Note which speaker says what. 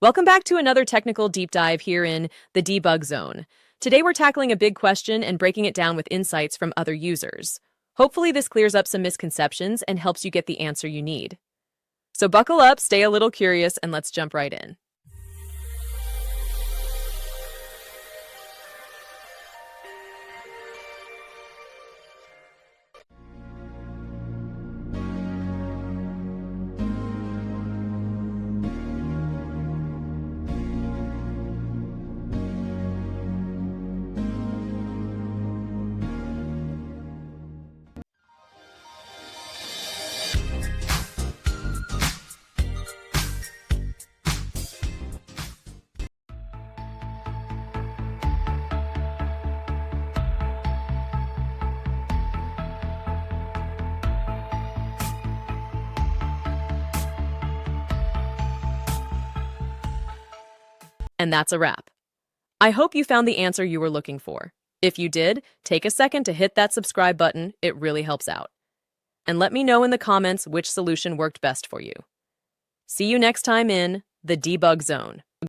Speaker 1: Welcome back to another technical deep dive here in the debug zone. Today we're tackling a big question and breaking it down with insights from other users. Hopefully this clears up some misconceptions and helps you get the answer you need. So buckle up, stay a little curious, and let's jump right in. And that's a wrap. I hope you found the answer you were looking for. If you did, take a second to hit that subscribe button. It really helps out. And let me know in the comments which solution worked best for you. See you next time in the debug zone.